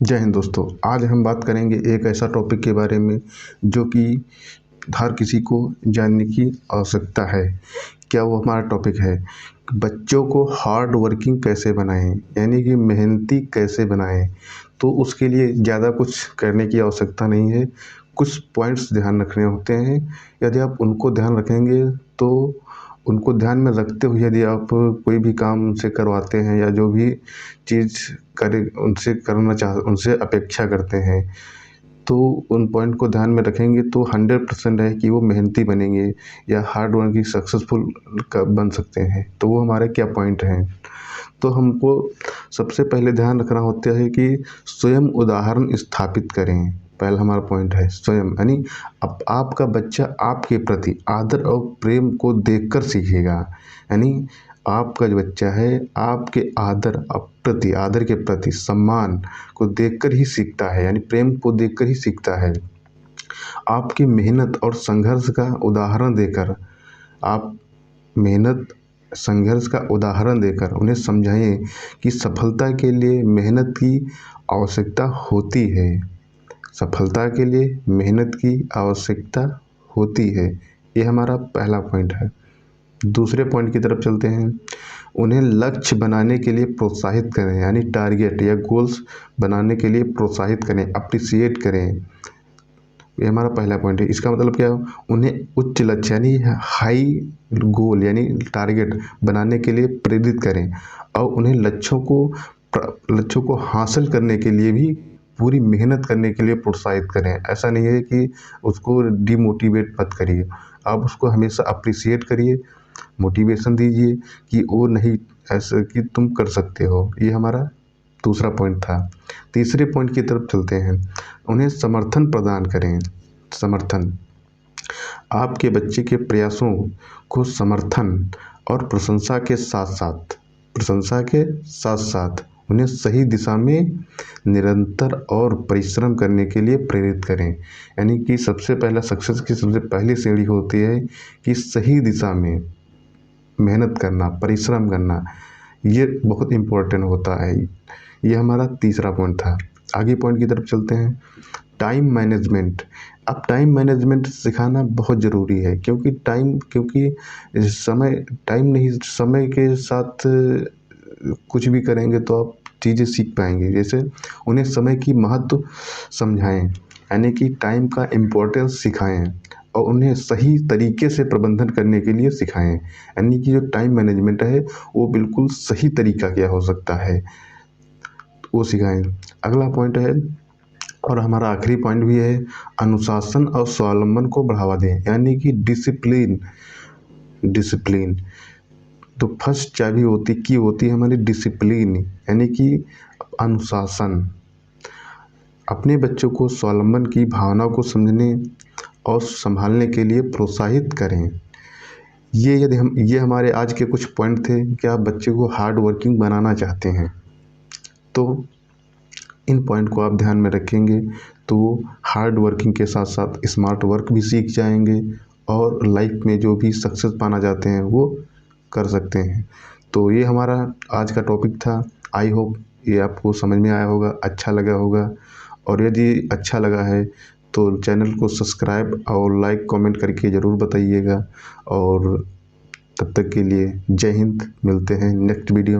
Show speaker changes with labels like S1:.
S1: जय हिंद दोस्तों। आज हम बात करेंगे एक ऐसा टॉपिक के बारे में जो कि हर किसी को जानने की आवश्यकता है। क्या वो हमारा टॉपिक है, बच्चों को हार्ड वर्किंग कैसे बनाएं, यानी कि मेहनती कैसे बनाएं। तो उसके लिए ज़्यादा कुछ करने की आवश्यकता नहीं है, कुछ पॉइंट्स ध्यान रखने होते हैं। यदि आप उनको ध्यान रखेंगे तो उनको ध्यान में रखते हुए यदि आप कोई भी काम उनसे करवाते हैं या जो भी चीज़ करे उनसे अपेक्षा करते हैं, तो उन पॉइंट को ध्यान में रखेंगे तो 100% है कि वो मेहनती बनेंगे या हार्ड वर्किंग सक्सेसफुल बन सकते हैं। तो वो हमारे क्या पॉइंट हैं। तो हमको सबसे पहले ध्यान रखना होता है कि स्वयं उदाहरण स्थापित करें। पहला हमारा पॉइंट है स्वयं, यानी अब आपका बच्चा आपके प्रति आदर और प्रेम को देखकर सीखेगा। यानी आपका जो बच्चा है आपके आदर के प्रति सम्मान को देखकर ही सीखता है, यानी प्रेम को देखकर ही सीखता है। आपकी मेहनत और संघर्ष का उदाहरण देकर संघर्ष का उदाहरण देकर उन्हें समझाएं कि सफलता के लिए मेहनत की आवश्यकता होती है। सफलता के लिए मेहनत की आवश्यकता होती है। ये हमारा पहला पॉइंट है। दूसरे पॉइंट की तरफ चलते हैं। उन्हें लक्ष्य बनाने के लिए प्रोत्साहित करें, यानी टारगेट या गोल्स बनाने के लिए प्रोत्साहित करें, अप्रिसिएट करें। ये हमारा पहला पॉइंट है। इसका मतलब क्या है, उन्हें उच्च लक्ष्य यानी हाई गोल यानी टारगेट बनाने के लिए प्रेरित करें और उन्हें लक्ष्यों को हासिल करने के लिए भी पूरी मेहनत करने के लिए प्रोत्साहित करें। ऐसा नहीं है कि उसको डिमोटिवेट मत करिए, आप उसको हमेशा अप्रिसिएट करिए, मोटिवेशन दीजिए कि वो नहीं, ऐसा कि तुम कर सकते हो। ये हमारा दूसरा पॉइंट था। तीसरे पॉइंट की तरफ चलते हैं। उन्हें समर्थन प्रदान करें। समर्थन, आपके बच्चे के प्रयासों को समर्थन और प्रशंसा के साथ साथ उन्हें सही दिशा में निरंतर और परिश्रम करने के लिए प्रेरित करें। यानी कि सबसे पहला सक्सेस की सबसे पहली सीढ़ी होती है कि सही दिशा में मेहनत करना, परिश्रम करना, ये बहुत इम्पोर्टेंट होता है। ये हमारा तीसरा पॉइंट था। आगे पॉइंट की तरफ चलते हैं। Time management. अब टाइम मैनेजमेंट सिखाना बहुत ज़रूरी है, क्योंकि समय के साथ कुछ भी करेंगे तो आप चीज़ें सीख पाएंगे। जैसे उन्हें समय की महत्व समझाएं, यानी कि टाइम का इम्पोर्टेंस सिखाएं और उन्हें सही तरीके से प्रबंधन करने के लिए सिखाएं। यानी कि जो टाइम मैनेजमेंट है वो बिल्कुल सही तरीका क्या हो सकता है वो सिखाएं। अगला पॉइंट है और हमारा आखिरी पॉइंट भी है, अनुशासन और स्वावलंबन को बढ़ावा दें, यानी कि डिसिप्लिन। तो फर्स्ट चाबी होती है हमारी डिसिप्लिन, यानी कि अनुशासन। अपने बच्चों को स्वावलंबन की भावना को समझने और संभालने के लिए प्रोत्साहित करें। ये हमारे आज के कुछ पॉइंट थे कि आप बच्चे को हार्ड वर्किंग बनाना चाहते हैं तो इन पॉइंट को आप ध्यान में रखेंगे तो हार्ड वर्किंग के साथ साथ स्मार्ट वर्क भी सीख जाएंगे और लाइफ में जो भी सक्सेस पाना चाहते हैं वो कर सकते हैं। तो ये हमारा आज का टॉपिक था। आई होप ये आपको समझ में आया होगा, अच्छा लगा होगा। और यदि अच्छा लगा है तो चैनल को सब्सक्राइब और लाइक कमेंट करके ज़रूर बताइएगा। और तब तक के लिए जय हिंद। मिलते हैं नेक्स्ट वीडियो में।